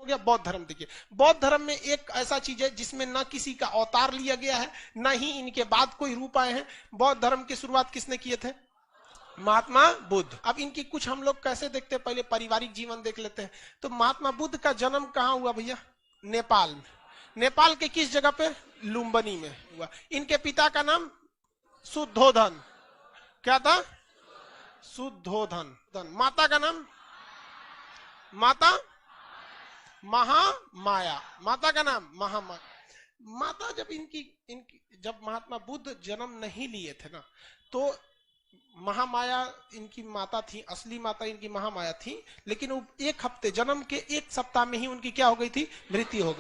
हो गया बौद्ध धर्म। देखिए बौद्ध धर्म में एक ऐसा चीज है जिसमें न किसी का अवतार लिया गया है, न ही इनके बाद कोई रूप आए हैं। बौद्ध धर्म की शुरुआत किसने किए थे? महात्मा बुद्ध। अब इनकी कुछ हम लोग कैसे देखते हैं, पहले पारिवारिक जीवन देख लेते हैं। तो महात्मा बुद्ध का जन्म कहाँ हुआ भैया? नेपाल में। नेपाल के किस जगह पे? लुम्बिनी में हुआ। इनके पिता का नाम शुद्धोधन। क्या था? शुद्धोधन। माता का नाम? माता महामाया। माता का नाम महामाया। माता जब जब महात्मा बुद्ध जन्म नहीं लिए थे ना, तो महामाया इनकी माता थी, असली माता इनकी महामाया थी। लेकिन वो एक हफ्ते, जन्म के एक सप्ताह में ही उनकी क्या हो गई थी? मृत्यु हो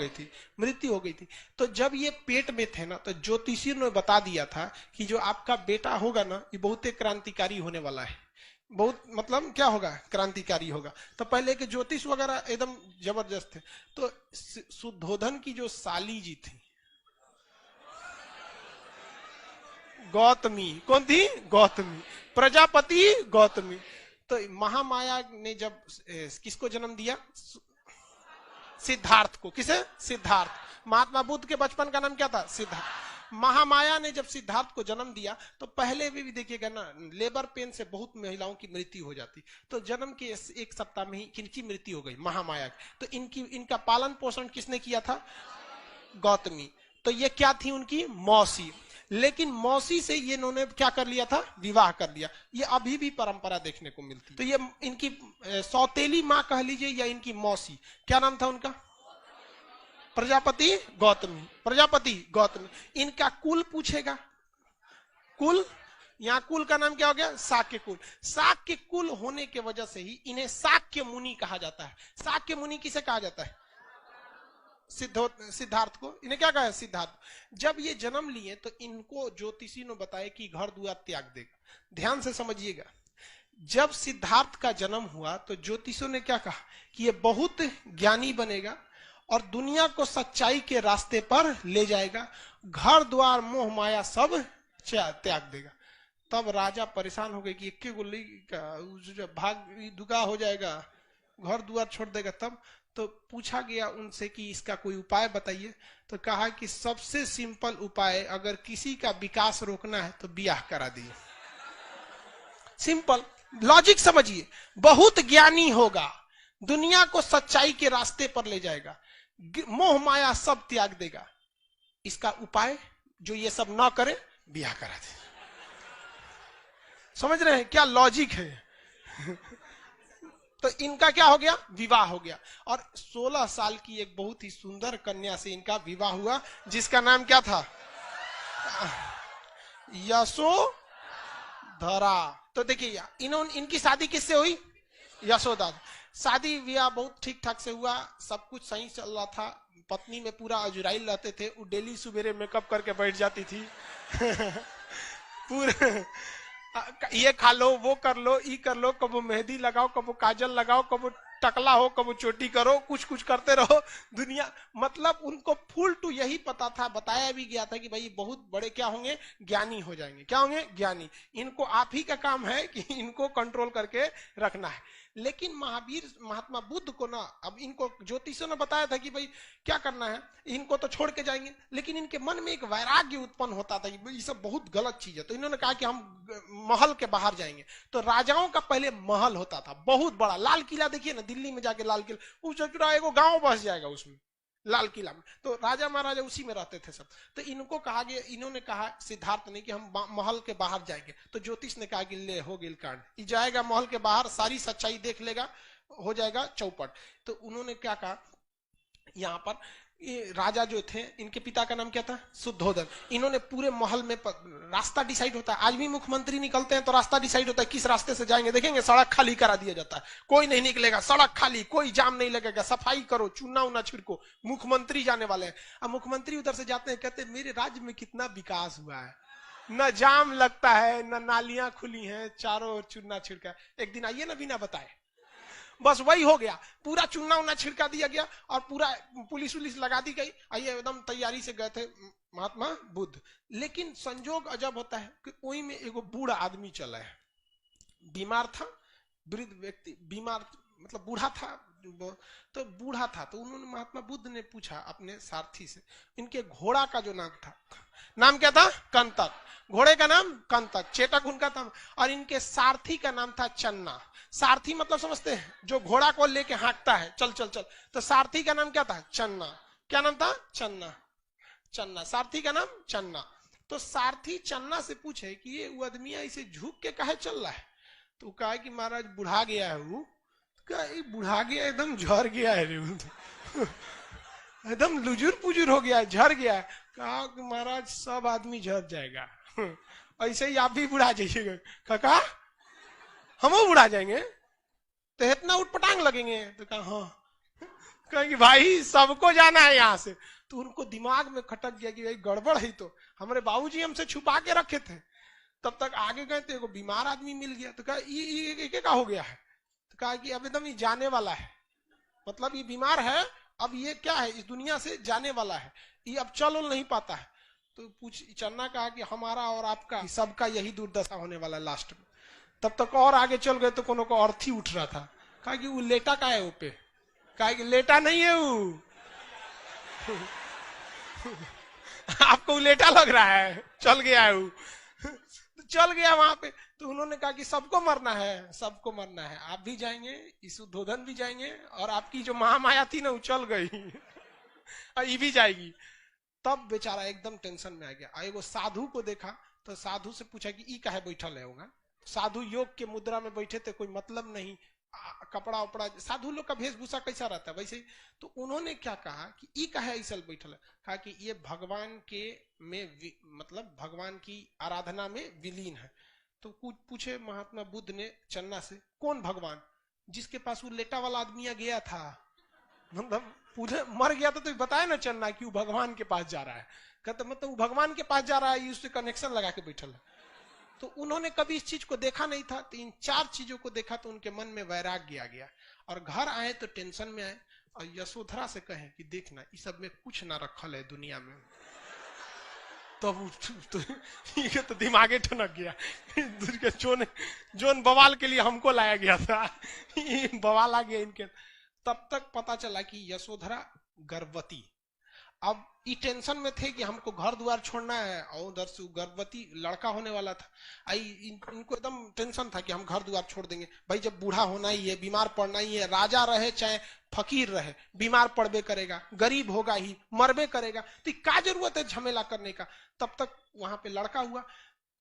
गई थी। तो जब ये पेट में थे ना, तो ज्योतिषी ने बता दिया था कि जो आपका बेटा होगा ना, ये बहुत क्रांतिकारी होने वाला है। बहुत मतलब क्या होगा? क्रांतिकारी होगा। तो पहले के ज्योतिष वगैरह एकदम जबरदस्त थे। तो शुद्धोधन की जो साली जी थी गौतमी, कौन थी? गौतमी। प्रजापति गौतमी। तो महामाया ने जब किसको जन्म दिया? सिद्धार्थ को। किसे? सिद्धार्थ। महात्मा बुद्ध के बचपन का नाम क्या था? सिद्धार्थ। महामाया ने जब सिद्धार्थ को जन्म दिया, तो पहले भी देखिएगा ना, लेबर पेन से बहुत महिलाओं की मृत्यु हो जाती। तो जन्म के एक सप्ताह में ही किनकी मृत्यु हो गई? महामाया की। तो इनका पालन पोषण किसने किया था? गौतमी। तो ये क्या थी? उनकी मौसी। लेकिन मौसी से ये इन्होंने क्या कर लिया था? विवाह कर लिया। ये अभी भी परंपरा देखने को मिलती। तो ये इनकी सौतेली माँ कह लीजिए या इनकी मौसी, क्या नाम था उनका? प्रजापति गौतमी। प्रजापति गौतमी। इनका कुल पूछेगा। कुल, यहाँ कुल का नाम क्या हो गया? शाक्य कुल। शाक्य कुल होने के वजह से ही इन्हें शाक्य मुनि कहा जाता है। शाक्य मुनि किसे कहा जाता है? सिद्धार्थ को। इन्हें क्या कहा है? सिद्धार्थ। जब ये जन्म लिए तो इनको ज्योतिषी ने बताया कि घर दुआर त्याग देगा। ध्यान से समझिएगा, जब सिद्धार्थ का जन्म हुआ तो ज्योतिषियों ने क्या कहा कि ये बहुत ज्ञानी बनेगा और दुनिया को सच्चाई के रास्ते पर ले जाएगा, घर द्वार मोह माया सब त्याग देगा। तब राजा परेशान हो गए कि एक गोली का भाग दुगा हो जाएगा, घर द्वार छोड़ देगा। तब तो पूछा गया उनसे कि इसका कोई उपाय बताइए। तो कहा कि सबसे सिंपल उपाय, अगर किसी का विकास रोकना है तो ब्याह करा दिए। सिंपल लॉजिक समझिए। बहुत ज्ञानी होगा, दुनिया को सच्चाई के रास्ते पर ले जाएगा, मोह माया सब त्याग देगा। इसका उपाय जो ये सब ना करे, ब्याह करा दे। समझ रहे हैं क्या लॉजिक है? तो इनका क्या हो गया? विवाह हो गया। और 16 साल की एक बहुत ही सुंदर कन्या से इनका विवाह हुआ, जिसका नाम क्या था? यशोधरा। तो देखिए इनकी शादी किससे हुई? यशोदा। शादी विवाह बहुत ठीक ठाक से हुआ, सब कुछ सही चल रहा था। पत्नी में पूरा अजुराइल रहते थे। वो डेली सवेरे मेकअप करके बैठ जाती थी। पूरे ये खा लो, वो कर लो, ई कर लो, कबो मेहंदी लगाओ, कबो काजल लगाओ, कबो टकला हो, कबो चोटी करो, कुछ कुछ करते रहो। दुनिया मतलब उनको फुल टू यही पता था, बताया भी गया था कि भाई बहुत बड़े क्या होंगे? ज्ञानी हो जाएंगे। क्या होंगे? ज्ञानी। इनको आप ही का काम है कि इनको कंट्रोल करके रखना है। लेकिन महात्मा बुद्ध को ना, अब इनको ज्योतिषियों ने बताया था कि भाई क्या करना है, इनको तो छोड़ के जाएंगे। लेकिन इनके मन में एक वैराग्य उत्पन्न होता था कि ये सब बहुत गलत चीज है। तो इन्होंने कहा कि हम महल के बाहर जाएंगे। तो राजाओं का पहले महल होता था बहुत बड़ा। लाल किला देखिए ना, दिल्ली में जाके लाल किला, उस जगह गांव बस जाएगा उसमें, लाल किला में। तो राजा महाराजा उसी में रहते थे सब। तो इनको कहा गया, इन्होंने कहा सिद्धार्थ ने कि हम महल के बाहर जाएंगे। तो ज्योतिष ने कहा कि ले हो गिल कांड, ये जाएगा महल के बाहर, सारी सच्चाई देख लेगा, हो जाएगा चौपट। तो उन्होंने क्या कहा, यहाँ पर ये राजा जो थे, इनके पिता का नाम क्या था? शुद्धोधन। इन्होंने पूरे महल में रास्ता डिसाइड होता है। आज भी मुख्यमंत्री निकलते हैं तो रास्ता डिसाइड होता है किस रास्ते से जाएंगे। देखेंगे सड़क खाली करा दिया जाता है, कोई नहीं निकलेगा, सड़क खाली, कोई जाम नहीं लगेगा, सफाई करो, चूना उना छिड़को, मुख्यमंत्री जाने वाले हैं। अब मुख्यमंत्री उधर से जाते हैं, कहते हैं मेरे राज्य में कितना विकास हुआ है, न जाम लगता है, न नालियां खुली हैं, चारों ओर चूना छिड़का। एक दिन आइए ना बिना बताए, बस वही हो गया। पूरा चूना उना छिड़का दिया गया और पूरा पुलिस उलिस लगा दी गई। आइए एकदम तैयारी से गए थे महात्मा बुद्ध। लेकिन संजोग अजब होता है कि वही में एगो बूढ़ा आदमी चला है, बीमार था, वृद्ध व्यक्ति, बीमार मतलब बूढ़ा था, तो बूढ़ा था, तो उन्होंने महात्मा बुद्ध ने पूछा अपने सारथी से, इनके घोड़ा का जो नाम था, नाम क्या था? कंतक। घोड़े का नाम कंतक, चेटक उनका था, और इनके सारथी का नाम था चन्ना। सारथी मतलब समझते हैं, जो घोड़ा को लेके हाँकता है, चल चल चल, तो सारथी का नाम क्या था? चन्ना। क्या नाम था? चन्ना। चन्ना, सारथी का नाम चन्ना। तो सारथी चन्ना से पूछे कि ये वो आदमी ऐसे झुक के काहे चल रहा है? तो कहा कि महाराज बुढ़ा गया है वो। कहा बुढ़ा गया, एकदम झड़ गया है रे, एकदम लुजुर पुजुर हो गया है, झड़ गया है। कहा कि महाराज सब आदमी झड़ जाएगा, ऐसे ही आप भी बुढ़ा जाइएगा। कहा हम बुढ़ा जाएंगे तो इतना उठपटांग लगेंगे? तो कहा हाँ। कहेंगे भाई सबको जाना है यहाँ से। तो उनको दिमाग में खटक गया कि भाई गड़बड़ है, तो हमारे बाबूजी हमसे छुपा के रखे थे। तब तक आगे गए तो एगो बीमार आदमी मिल गया। तो कहा ये क्या हो गया है? तो कहा कि अब एकदम ये जाने वाला है, मतलब ये बीमार है, अब ये क्या है, इस दुनिया से जाने वाला है, ये अब चल नहीं पाता है। तो चन्ना कहा कि हमारा और आपका सबका यही दुर्दशा होने वाला है लास्ट में। तब तक और आगे चल गए तो कोनो को अर्थी उठ रहा था। कहा कि वो लेटा का है वो पे? कहा कि लेटा नहीं है वो, आपको लेटा लग रहा है, चल गया है वो। तो चल गया वहां पे। तो उन्होंने कहा कि सबको मरना है, सबको मरना है, आप भी जाएंगे, इस उद्धोधन भी जाएंगे, और आपकी जो महामाया थी ना वो चल गई, और ये भी जाएगी। तब बेचारा एकदम टेंशन में आ गया। एगो साधु को देखा, तो साधु से पूछा कि ई काहे बैठल है होगा? साधु योग के मुद्रा में बैठे थे, कोई मतलब नहीं, कपड़ा उपड़ा, साधु लोग का वेशभूषा कैसा रहता है वैसे। तो उन्होंने क्या कहा कि ई काहे ऐसा बैठल है? कहा कि ये भगवान के में मतलब भगवान की आराधना में विलीन है। तो कुछ पूछे महात्मा बुद्ध ने चन्ना से, कौन भगवान? जिसके पास वो लेटा वाला आदमी गया था, मतलब पूरे मर गया था, तो बताया ना चन्ना कि वो भगवान के पास जा रहा है। कहते मतलब वो भगवान के पास जा रहा है, उससे कनेक्शन लगा के बैठल है। तो उन्होंने कभी इस चीज को देखा नहीं था, तो इन चार चीजों को देखा तो उनके मन में वैराग्य आ गया, और घर आए तो टेंशन में आए, और यशोधरा से कहे कि देखना इस सब में कुछ ना रखल है दुनिया में। तो ये तो दिमागे ठनक गया, जोन बवाल के लिए हमको लाया गया था, बवाल आ गया इनके। तब तक पता चला कि यशोधरा गर्भवती। अब ये टेंशन में थे कि हमको घर द्वार छोड़ना है, और उधर से गर्भवती लड़का होने वाला था। इनको एकदम टेंशन था कि हम घर द्वार छोड़ देंगे, भाई जब बूढ़ा होना ही है, बीमार पड़ना ही है, राजा रहे चाहे फकीर रहे, बीमार पड़बे करेगा, गरीब होगा ही, मरबे करेगा, तो क्या जरूरत है झमेला करने का। तब तक वहां पे लड़का हुआ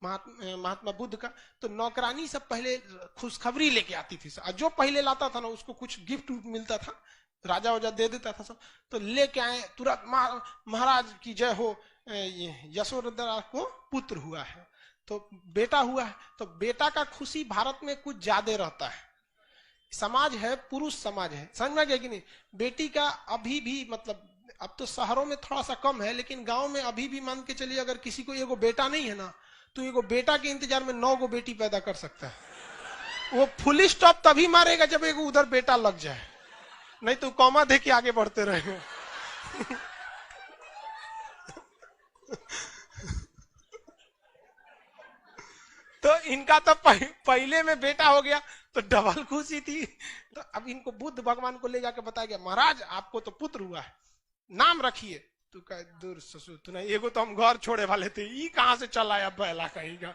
महात्मा बुद्ध का, तो नौकरानी सब पहले खुशखबरी लेके आती थी, जो पहले लाता था ना उसको कुछ गिफ्ट मिलता था, राजा वजा दे देता था सब। तो लेके आए तुरंत, महाराज की जय हो, यशोधरा को पुत्र हुआ है, तो बेटा हुआ है। तो बेटा का खुशी भारत में कुछ ज्यादा रहता है। समाज है, पुरुष समाज है, समझ में गया कि नहीं? बेटी का अभी भी मतलब, अब तो शहरों में थोड़ा सा कम है, लेकिन गांव में अभी भी मान के चलिए, अगर किसी को एगो बेटा नहीं है ना, तो एगो बेटा के इंतजार में 9 गो बेटी पैदा कर सकता है। वो फुल स्टॉप तभी मारेगा जब एगो उधर बेटा लग जाए, नहीं तो कॉमा दे के आगे बढ़ते रहेंगे। तो इनका तो पहले में बेटा हो गया तो डबल खुशी थी। तो अब इनको बुद्ध भगवान को ले जाके बताया गया, महाराज आपको तो पुत्र हुआ है, नाम रखिए। तो कह दूर ससुर, तूने एगो तो हम घर छोड़े वाले थे, ये कहां से चला आया बैला कहीं का।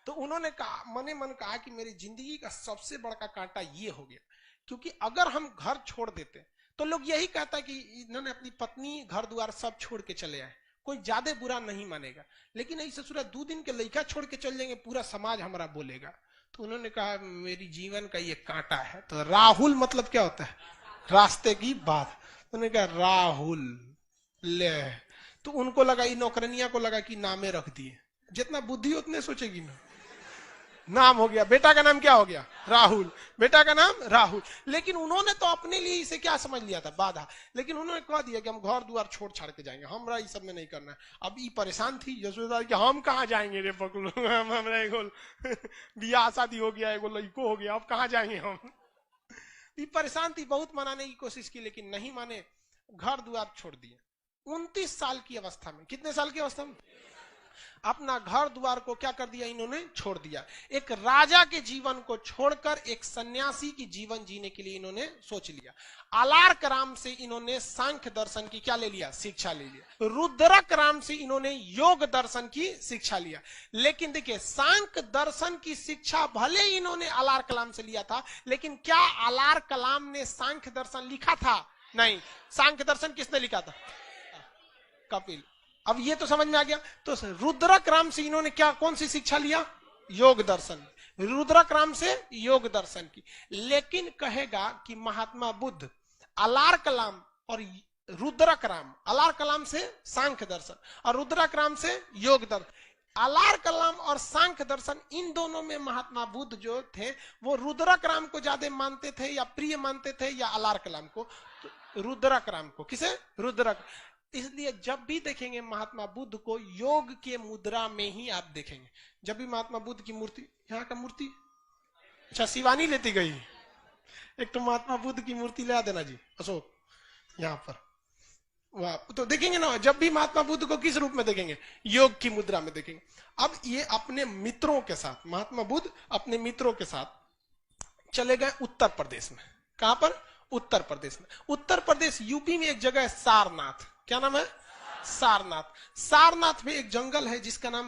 तो उन्होंने कहा, मने मन कहा कि मेरी जिंदगी का सबसे बड़ा कांटा ये हो गया, क्योंकि अगर हम घर छोड़ देते तो लोग यही कहता कि इन्होंने अपनी पत्नी घर द्वार सब छोड़ के चले आए, कोई ज्यादा बुरा नहीं मानेगा। लेकिन ऐसे ससुरा 2 दिन के लड़का छोड़ के चल जाएंगे, पूरा समाज हमारा बोलेगा। तो उन्होंने कहा मेरी जीवन का ये कांटा है। तो राहुल मतलब क्या होता है? रास्ते की बात। उन्होंने कहा राहुल ले। तो उनको लगा, ये नौकरनिया को लगा कि नामे रख दिए, जितना बुद्धि उतने सोचेगी ना, नाम हो गया। बेटा का नाम क्या हो गया? राहुल। बेटा का नाम राहुल। लेकिन उन्होंने तो अपने लिए इसे क्या समझ लिया था? बाधा। लेकिन उन्होंने कह दिया कि हम घर द्वार छोड़ छाड़ के जाएंगे, हमरा ये सब में नहीं करना है। अब ये परेशान थी यशोदा कि हम कहाँ जाएंगे रे पकड़ो, हमरा एगो बियाह शादी हो गया, एगो लड़को हो गया, अब कहाँ जाएंगे हम। ये परेशान थी, बहुत मनाने की कोशिश की, लेकिन नहीं माने, घर द्वार छोड़ दिए। 29 साल की अवस्था में, कितने साल की अवस्था में? अपना घर द्वार को क्या कर दिया इन्होंने, छोड़ दिया। एक राजा के जीवन को छोड़कर एक सन्यासी की जीवन जीने के लिए इन्होंने सोच लिया। अलार्क राम से इन्होंने सांख्य दर्शन की क्या ले लिया, शिक्षा ले लिया। रुद्रक राम से इन्होंने योग दर्शन की शिक्षा लिया। लेकिन देखिए, सांख्य दर्शन की शिक्षा भले ही इन्होंने अलार्क कलाम से लिया था, लेकिन क्या अलार्क कलाम ने सांख्य दर्शन लिखा था? नहीं। सांख्य दर्शन किसने लिखा था? कपिल। अब ये तो समझ में आ गया। तो रुद्रक राम से इन्होंने क्या, कौन सी शिक्षा लिया? योग दर्शन। रुद्रक राम से योग दर्शन की। लेकिन कहेगा कि महात्मा बुद्ध अलार्क कलाम और रुद्रक राम, अलार्क कलाम से सांख्य दर्शन और रुद्रक राम से योग दर्शन, अलार्क कलाम और सांख्य दर्शन, इन दोनों में महात्मा बुद्ध जो थे वो रुद्रक राम को ज्यादा मानते थे या प्रिय मानते थे या अलार्क कलाम को? तो रुद्रक राम को। किसे? रुद्रक। इसलिए जब भी देखेंगे महात्मा बुद्ध को योग के मुद्रा में ही आप देखेंगे। जब भी महात्मा बुद्ध की मूर्ति, यहाँ का मूर्ति, अच्छा शिवानी लेती गई, एक तो महात्मा बुद्ध की मूर्ति ला देना जी अशोक यहाँ पर। वाह। तो देखेंगे ना, जब भी महात्मा बुद्ध को किस रूप में देखेंगे? योग की मुद्रा में देखेंगे। अब ये अपने मित्रों के साथ, महात्मा बुद्ध अपने मित्रों के साथ चले गए उत्तर प्रदेश में। कहां पर? उत्तर प्रदेश में। उत्तर प्रदेश यूपी में एक जगह है सारनाथ। क्या नाम है? सारनाथ। सारनाथ में एक जंगल है जिसका नाम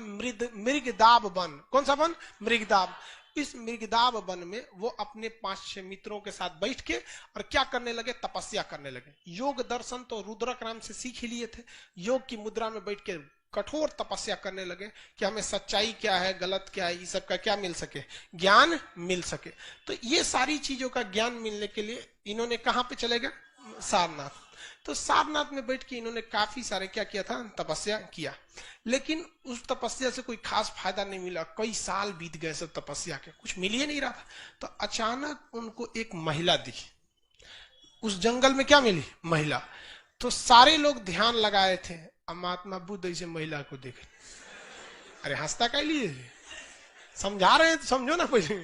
मृगदाब वन। कौन सा वन? मृगदाब। इस मृगदाब वन में वो अपने 5-6 मित्रों के साथ बैठ के और क्या करने लगे? तपस्या करने लगे। योग दर्शन तो रुद्रक राम से सीख ही लिए थे। योग की मुद्रा में बैठ के कठोर तपस्या करने लगे कि हमें सच्चाई क्या है, गलत क्या है, इस सब का क्या मिल सके, ज्ञान मिल सके। तो ये सारी चीजों का ज्ञान मिलने के लिए इन्होंने कहां पे चले गए? सारनाथ। तो सारनाथ में बैठ के इन्होंने काफी सारे क्या किया था? तपस्या किया। लेकिन उस तपस्या से कोई खास फायदा नहीं मिला। कई साल बीत गए सब तपस्या के, कुछ मिल ही नहीं रहा था। तो अचानक उनको एक महिला दिखी। उस जंगल में क्या मिली? महिला। तो सारे लोग ध्यान लगाए थे। महात्मा बुद्ध ऐसे महिला को देखे, अरे हंसता क्या लिए, समझा रहे हैं तो समझो ना। पहले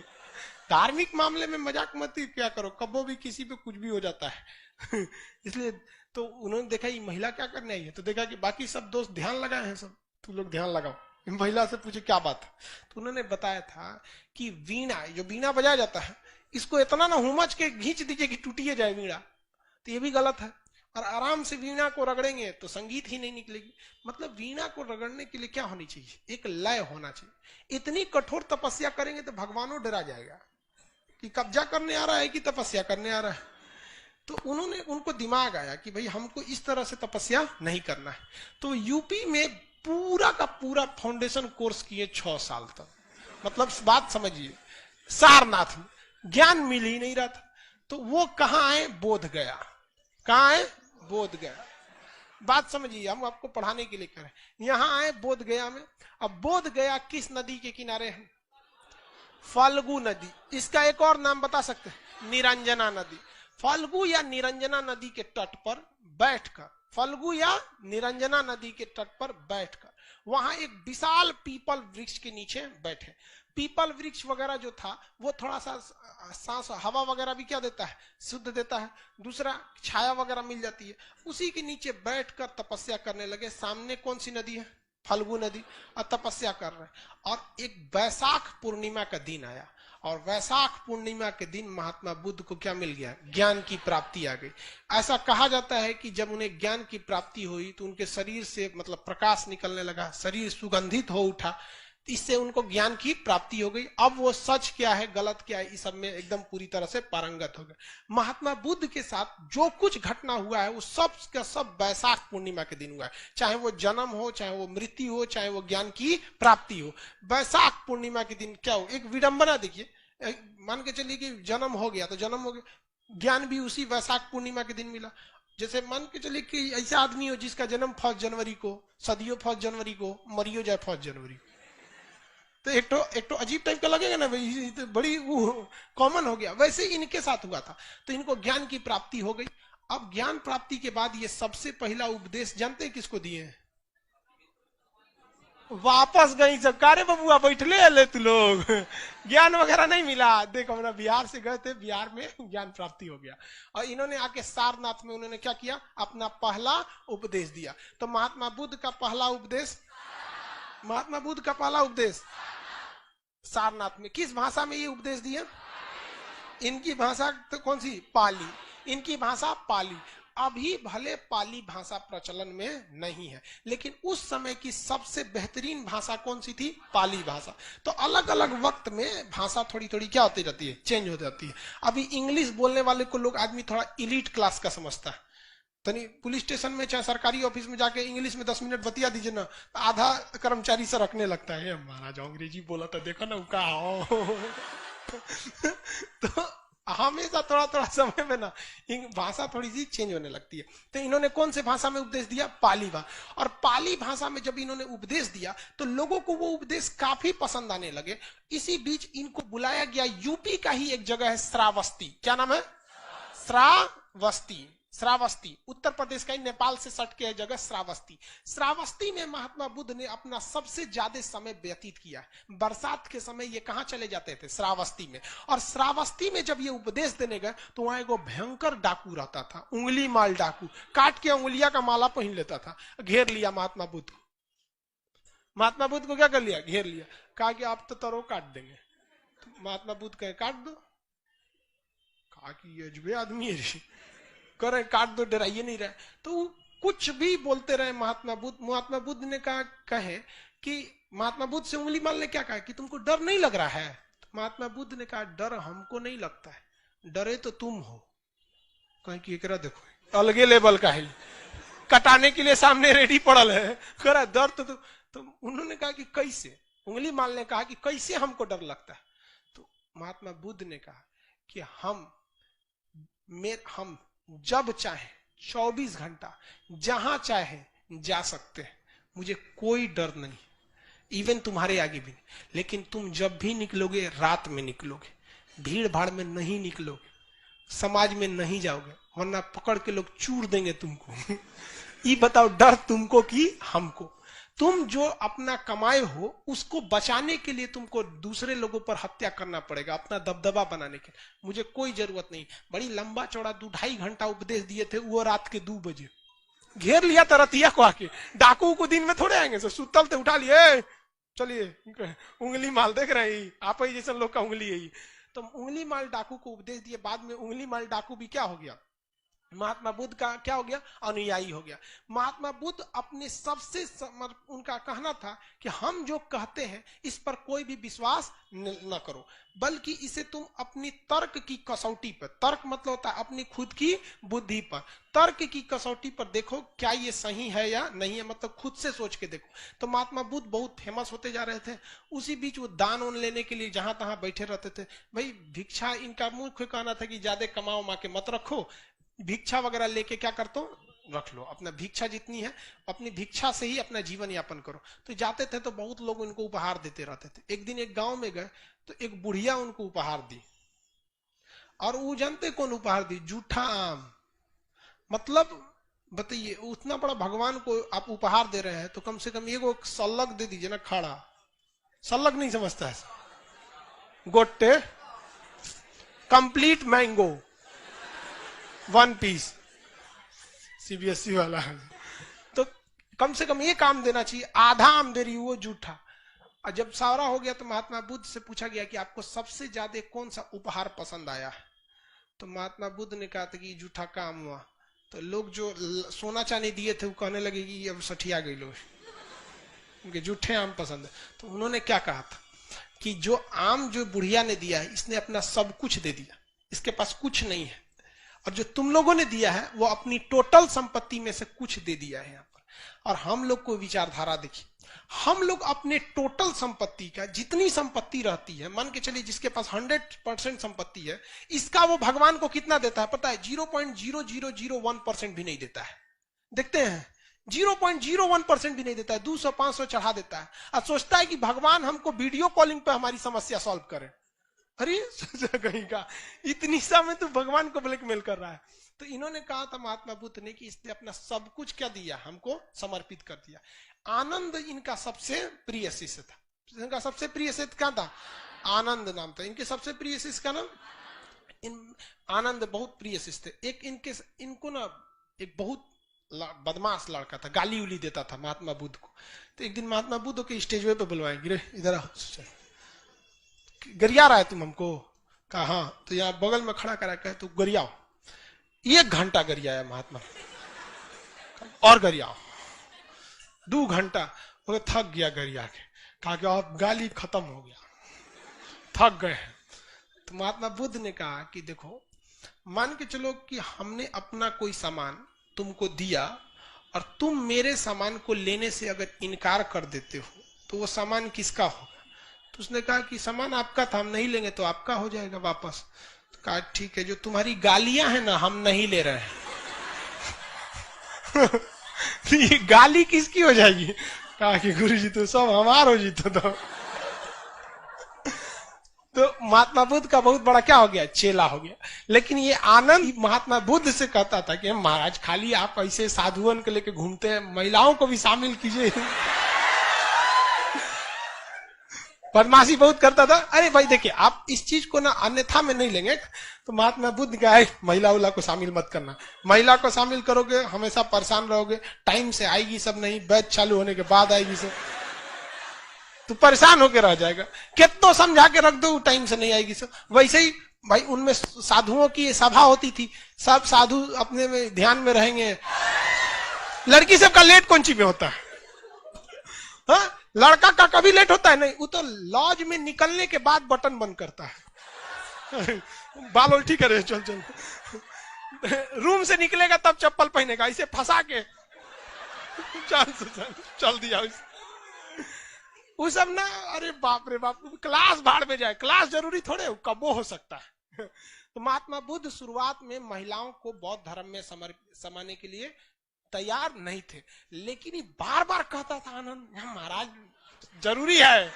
धार्मिक मामले में मजाक मत क्या करो, कबो भी किसी पे कुछ भी हो जाता है। इसलिए तो उन्होंने देखा ये महिला क्या करने आई है, तो देखा कि बाकी सब दोस्त ध्यान लगाए हैं, सब तुम लोग ध्यान लगाओ। महिला से पूछे क्या बात है, तो उन्होंने बताया था कि वीणा, जो वीणा बजाया जाता है, इसको इतना ना हुमच के खींच दीजिए कि टूटिए जाए वीणा, तो ये भी गलत है। और आराम से वीणा को रगड़ेंगे तो संगीत ही नहीं निकलेगी। मतलब वीणा को रगड़ने के लिए क्या होनी चाहिए? एक लय होना चाहिए। इतनी कठोर तपस्या करेंगे तो भगवानों डरा जाएगा कि कब्जा करने आ रहा है कि तपस्या करने आ रहा है। तो उन्होंने, उनको दिमाग आया कि भाई हमको इस तरह से तपस्या नहीं करना है। तो यूपी में पूरा का पूरा फाउंडेशन कोर्स किए 6 साल तक। मतलब बात समझिए, सारनाथ में ज्ञान मिल ही नहीं रहा था। तो वो कहाँ आए? बोध गया। कहाँ आए? बोध गया। बात समझिए, हम आपको पढ़ाने के लिए कर रहे हैं। यहां आए बोध गया में। अब बोध गया किस नदी के किनारे है? फाल्गु नदी। इसका एक और नाम बता सकते हैं? निरंजना नदी। फाल्गु या निरंजना नदी के तट पर बैठकर, फाल्गु या निरंजना नदी के तट पर बैठकर वहां एक विशाल पीपल वृक्ष के नीचे बैठे। पीपल वृक्ष वगैरह जो था वो थोड़ा सा सांस, हवा वगैरह भी क्या देता है? शुद्ध देता है। दूसरा छाया वगैरह मिल जाती है। उसी के नीचे बैठकर तपस्या करने लगे। सामने कौन सी नदी है? फाल्गु नदी। और तपस्या कर रहे हैं। और एक वैशाख पूर्णिमा का दिन आया, और वैशाख पूर्णिमा के दिन महात्मा बुद्ध को क्या मिल गया? ज्ञान की प्राप्ति आ गई। ऐसा कहा जाता है कि जब उन्हें ज्ञान की प्राप्ति हुई तो उनके शरीर से मतलब प्रकाश निकलने लगा, शरीर सुगंधित हो उठा। इससे उनको ज्ञान की प्राप्ति हो गई। अब वो सच क्या है, गलत क्या है, इस सब में एकदम पूरी तरह से पारंगत हो गए। महात्मा बुद्ध के साथ जो कुछ घटना हुआ है वो सब का सब वैशाख पूर्णिमा के दिन हुआ है। चाहे वो जन्म हो, चाहे वो मृत्यु हो, चाहे वो ज्ञान की प्राप्ति हो। वैशाख पूर्णिमा के दिन क्या हो? एक विडंबना देखिए, मान के चलिए कि जन्म हो गया तो जन्म हो गया, ज्ञान भी उसी वैशाख पूर्णिमा के दिन मिला। जैसे मान के चलिए कि ऐसा आदमी हो जिसका जन्म 1 जनवरी को, सदियों 1 जनवरी को, मरियो जाए 1 जनवरी, तो एक तो अजीब टाइप का लगेगा ना भाई, तो बड़ी वो कॉमन हो गया। वैसे इनके साथ हुआ था। तो इनको ज्ञान की प्राप्ति हो गई। अब ज्ञान प्राप्ति के बाद ये सबसे पहला उपदेश जानते हैं किसको दिए? वापस गई सब, कारे बबुआ बैठले ले तू लोग, ज्ञान वगैरह नहीं मिला। देखो हमरा बिहार से गए थे, बिहार में ज्ञान प्राप्ति हो गया। और इन्होंने आके सारनाथ में उन्होंने क्या किया? अपना पहला उपदेश दिया। तो महात्मा बुद्ध का पहला उपदेश महात्मा बुद्ध का पहला उपदेश सारनाथ में। किस भाषा में ये उपदेश दिया? इनकी भाषा तो कौन सी? पाली। इनकी भाषा पाली। अभी भले पाली भाषा प्रचलन में नहीं है, लेकिन उस समय की सबसे बेहतरीन भाषा कौन सी थी? पाली भाषा। तो अलग अलग वक्त में भाषा थोड़ी थोड़ी क्या होती रहती है? चेंज हो जाती है। अभी इंग्लिश बोलने वाले को लोग आदमी थोड़ा इलीट क्लास का समझता है। तनी पुलिस स्टेशन में चाहे सरकारी ऑफिस में जाके इंग्लिश में 10 मिनट बतिया दीजिए ना, तो आधा कर्मचारी से रखने लगता है, महाराज अंग्रेजी बोला था, देखो ना उनका तो हमेशा थोड़ा थोड़ा समय में ना भाषा थोड़ी सी चेंज होने लगती है। तो इन्होंने कौन से भाषा में उपदेश दिया? पाली भाषा। और पाली भाषा में जब इन्होंने उपदेश दिया तो लोगों को वो उपदेश काफी पसंद आने लगे। इसी बीच इनको बुलाया गया, यूपी का ही एक जगह है श्रावस्ती। क्या नाम है? श्रावस्ती। श्रावस्ती उत्तर प्रदेश का ही, नेपाल से सट के है जगह श्रावस्ती। श्रावस्ती में महात्मा बुद्ध ने अपना सबसे ज्यादा समय व्यतीत किया। बरसात के समय ये कहां चले जाते थे? श्रावस्ती में। और श्रावस्ती में जब ये उपदेश देने गए तो वहां एगो भयंकर डाकू रहता था, उंगली माल डाकू, काट के उंगलिया का माला पहन लेता था। घेर लिया महात्मा बुद्ध को। महात्मा बुद्ध को क्या कर लिया? घेर लिया। कहा कि आप तो तरो काट देंगे। तो महात्मा बुद्ध कहे काट दो। कहा कि ये अजबे आदमी है, करे काट दो, डराइए नहीं रहे। तो कुछ भी बोलते रहे महात्मा बुद्ध। महात्मा बुद्ध ने कहे कि महात्मा बुद्ध से उंगली माल ने क्या कहा कि तुमको डर नहीं लग रहा है? तो महात्मा बुद्ध ने कहा डर हमको नहीं लगता है, डरे तो तुम हो। कहे कि एकरा देखो अलगे लेवल का है, कटाने के लिए सामने रेडी पड़ल है, करा डर तो उन्होंने कहा कि कैसे? उंगली माल ने कहा कि कैसे हमको डर लगता है? तो महात्मा बुद्ध ने कहा कि हम जब चाहे 24 घंटा जहां चाहे जा सकते हैं, मुझे कोई डर नहीं, इवन तुम्हारे आगे भी नहीं। लेकिन तुम जब भी निकलोगे रात में निकलोगे, भीड़ भाड़ में नहीं निकलोगे, समाज में नहीं जाओगे, वरना पकड़ के लोग चूर देंगे तुमको। ये बताओ डर तुमको कि हमको? तुम जो अपना कमाए हो उसको बचाने के लिए तुमको दूसरे लोगों पर हत्या करना पड़ेगा अपना दबदबा बनाने के। मुझे कोई जरूरत नहीं। बड़ी लंबा चौड़ा 2-2.5 घंटा उपदेश दिए थे, वो रात के 2 बजे घेर लिया था रतिया को आके। डाकू को दिन में थोड़े आएंगे, सुतल थे उठा लिए, चलिए उंगली माल देख रहे हैं आप ही जैसे लोग का उंगली है। तो उंगली माल डाकू को उपदेश दिए। बाद में उंगली माल डाकू भी क्या हो गया? महात्मा बुद्ध का क्या हो गया? अनुयायी हो गया। महात्मा बुद्ध अपने सबसे उनका कहना था कि हम जो कहते हैं इस पर कोई भी विश्वास न करो, बल्कि इसे तुम अपनी तर्क की कसौटी पर, तर्क मतलब होता है अपनी खुद की बुद्धि पर, तर्क की कसौटी पर देखो क्या ये सही है या नहीं है, मतलब खुद से सोच के देखो। तो महात्मा बुद्ध बहुत फेमस होते जा रहे थे। उसी बीच वो दान उन लेने के लिए जहां तहां बैठे रहते थे। भाई भिक्षा, इनका मुख्य कहना था कि ज्यादा कमाओ मा के मत रखो, भिक्षा वगैरह लेके क्या करते हो रख लो, अपना भिक्षा जितनी है अपनी भिक्षा से ही अपना जीवन यापन करो। तो जाते थे तो बहुत लोग उनको उपहार देते रहते थे। एक दिन एक गांव में गए तो एक बुढ़िया उनको उपहार दी, और वो जानते कौन उपहार दी? जूठा आम। मतलब बताइए, उतना बड़ा भगवान को आप उपहार दे रहे हैं तो कम से कम एगो सल्लग दे दीजिए ना, खड़ा। सल्लग नहीं समझता है, गोटे कंप्लीट मैंगो 1 पीस, सीबीएसई वाला है। तो कम से कम ये काम देना चाहिए, आधा आम दे रही वो जूठा। और जब सारा हो गया तो महात्मा बुद्ध से पूछा गया कि आपको सबसे ज्यादा कौन सा उपहार पसंद आया है? तो महात्मा बुद्ध ने कहा था कि जूठा का आम हुआ। तो लोग जो सोना चांदी दिए थे वो कहने लगे कि अब सठिया गई लोग, उनके जूठे आम पसंद है। तो उन्होंने क्या कहा था कि जो आम जो बुढ़िया ने दिया है इसने अपना सब कुछ दे दिया, इसके पास कुछ नहीं है, और जो तुम लोगों ने दिया है वो अपनी टोटल संपत्ति में से कुछ दे दिया है यहाँ पर। और हम लोग को विचारधारा देखिए, हम लोग अपने टोटल संपत्ति का जितनी संपत्ति रहती है, मान के चलिए जिसके पास 100% संपत्ति है, इसका वो भगवान को कितना देता है पता है? 0.0001% भी नहीं देता है। देखते हैं 0.01% भी नहीं देता है, 200-500 चढ़ा देता है और सोचता है कि भगवान हमको वीडियो कॉलिंग पे हमारी समस्या सॉल्व करे। अरे सोचा कहीं का, इतनी सा में तो भगवान को ब्लैकमेल कर रहा है। तो इन्होंने कहा था महात्मा बुद्ध ने कि इसने अपना सब कुछ क्या दिया, हमको समर्पित कर दिया। आनंद इनका सबसे प्रिय शिष्य था। इनका सबसे प्रिय शिष्य क्या था? आनंद नाम था इनके सबसे प्रिय शिष्य का नाम। आनंद बहुत प्रिय शिष्य थे। एक इनको ना एक बहुत बदमाश लड़का था, गाली उली देता था महात्मा बुद्ध को। तो एक दिन महात्मा बुद्ध के स्टेज पे बुलवाए, गिरे इधर आओ, गरिया रहा है तुम हमको? कहा हाँ। तो यहाँ बगल में खड़ा करा, कहे तू गरियाओ। 1 घंटा गरियाया महात्मा, और गरियाओ 2 घंटा। वो थक गया गरिया के, कहा कि अब गाली खत्म हो गया, थक गए। तो महात्मा बुद्ध ने कहा कि देखो, मान के चलो कि हमने अपना कोई सामान तुमको दिया और तुम मेरे सामान को लेने से अगर इनकार कर देते हो तो वो सामान किसका होगा? तो उसने कहा कि सामान आपका था, हम नहीं लेंगे तो आपका हो जाएगा वापस। तो कहा ठीक है, जो तुम्हारी गालियां हैं ना हम नहीं ले रहे हैं। ये गाली किसकी हो जाएगी? कहा कि गुरुजी तो सब हमार हो जीतो। तो महात्मा बुद्ध का बहुत बड़ा क्या हो गया? चेला हो गया। लेकिन ये आनंद महात्मा बुद्ध से कहता था कि महाराज खाली आप ऐसे साधुओं को लेके घूमते हैं, महिलाओं को भी शामिल कीजिए। बदमाशी बहुत करता था। अरे भाई देखिए, आप इस चीज को ना अन्यथा में नहीं लेंगे। तो महात्मा बुद्ध का है, महिला उला को शामिल मत करना, महिला को शामिल करोगे हमेशा परेशान रहोगे, टाइम से आएगी सब नहीं, बैच चालू होने के बाद आएगी सब, तो परेशान होके रह जाएगा। कितना समझा के रख दो, टाइम से नहीं आएगी सब। वैसे ही भाई उनमें साधुओं की सभा होती थी, सब साधु अपने में ध्यान में रहेंगे। लड़की सबका लेट कौन सी में होता है? हाँ, लड़का का कभी लेट होता है नहीं, वो तो लॉज में निकलने के बाद बटन बंद करता है। बाल उल्टी करे, चल चल। रूम से निकलेगा तब चप्पल पहनेगा, इसे फंसा के चल दिया। वो सब ना, अरे बाप रे बाप, क्लास भाड़ में जाए, क्लास जरूरी थोड़े, कबो हो सकता है। तो महात्मा बुद्ध शुरुआत में महिलाओं को बौद्ध धर्म में समाने के लिए तैयार नहीं थे, लेकिन ये बार बार कहता था, आनंद महाराज जरूरी है,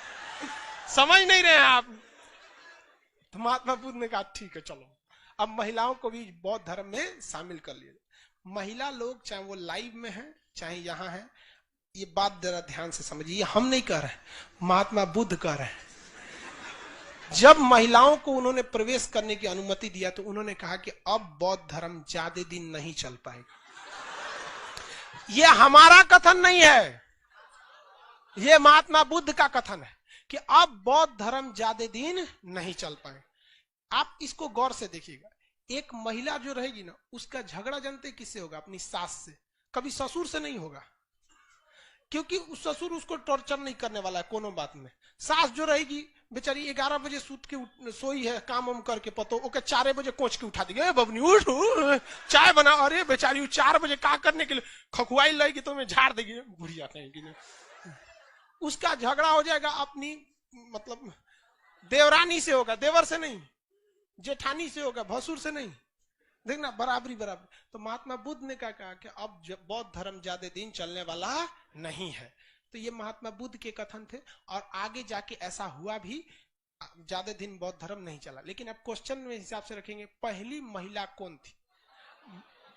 समझ नहीं रहे हैं आप। तो महात्मा बुद्ध ने कहा ठीक है चलो, अब महिलाओं को भी बौद्ध धर्म में शामिल कर लिए। महिला लोग चाहे वो लाइव में है चाहे यहाँ है, ये बात जरा ध्यान से समझिए, हम नहीं कह रहे, महात्मा बुद्ध कह रहे हैं। जब महिलाओं को उन्होंने प्रवेश करने की अनुमति दिया तो उन्होंने कहा कि अब बौद्ध धर्म ज्यादा दिन नहीं चल पाएगा। ये हमारा कथन नहीं है, ये महात्मा बुद्ध का कथन है कि अब बौद्ध धर्म ज्यादा दिन नहीं चल पाए। आप इसको गौर से देखिएगा, एक महिला जो रहेगी ना, उसका झगड़ा जानते किससे होगा? अपनी सास से, कभी ससुर से नहीं होगा, क्योंकि उस ससुर उसको टॉर्चर नहीं करने वाला है कोनो बात में। सास जो रहेगी बेचारी 11 बजे सूत के सोई है, काम वाम करके पतो ओके 4 बजे कोच के उठा देगी, बबनी उठ चाय बना। अरे बेचारी 4 बजे का करने के लिए खखुआई लगेगी तो मैं झाड़ देगी, बुढ़िया कहेगी। उसका झगड़ा हो जाएगा अपनी मतलब देवरानी से होगा, देवर से नहीं, जेठानी से होगा, भसुर से नहीं। देखना बराबरी बराबर। तो महात्मा बुद्ध ने क्या कहा कि अब बौद्ध धर्म ज्यादा दिन चलने वाला नहीं है। तो ये महात्मा बुद्ध के कथन थे, और आगे जाके ऐसा हुआ भी, ज्यादा दिन बौद्ध धर्म नहीं चला। लेकिन अब क्वेश्चन में हिसाब से रखेंगे, पहली महिला कौन थी?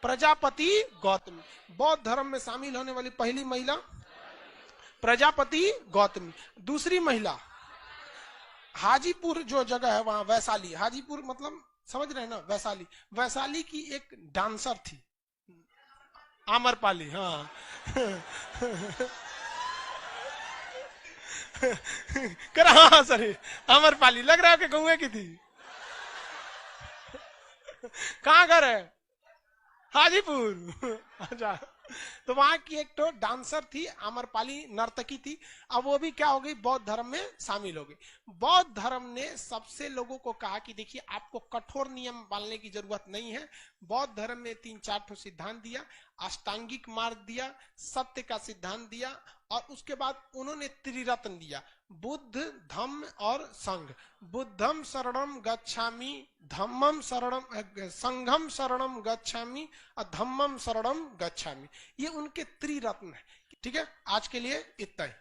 प्रजापति गौतमी। बौद्ध धर्म में शामिल होने वाली पहली महिला प्रजापति गौतमी। दूसरी महिला हाजीपुर जो जगह है वहां, वैशाली, हाजीपुर मतलब समझ रहे हैं ना, वैशाली, वैशाली की एक डांसर थी आम्रपाली। हाँ कर, हाँ सर, आम्रपाली लग रहा है कि गौए की थी। कहाँ घर है? हाजीपुर। अच्छा, तो वहां की एक तो डांसर थी, आम्रपाली नर्तकी थी। अब वो भी क्या हो गई? बौद्ध धर्म में शामिल हो गई। बौद्ध धर्म ने सबसे लोगों को कहा कि देखिए आपको कठोर नियम मानने की जरूरत नहीं है। बौद्ध धर्म ने 3-4 सिद्धांत दिया, अष्टांगिक मार्ग दिया, सत्य का सिद्धांत दिया, और उसके बाद उन्होंने त्रिरत्न दिया, बुद्ध धम्म और संघ। बुद्धम शरणम गच्छामि, धम्मम शरणम, संघम शरणम गच्छामि और धम्मम शरणम गच्छामि। ये उनके त्रिरत्न है। ठीक है, आज के लिए इतना ही।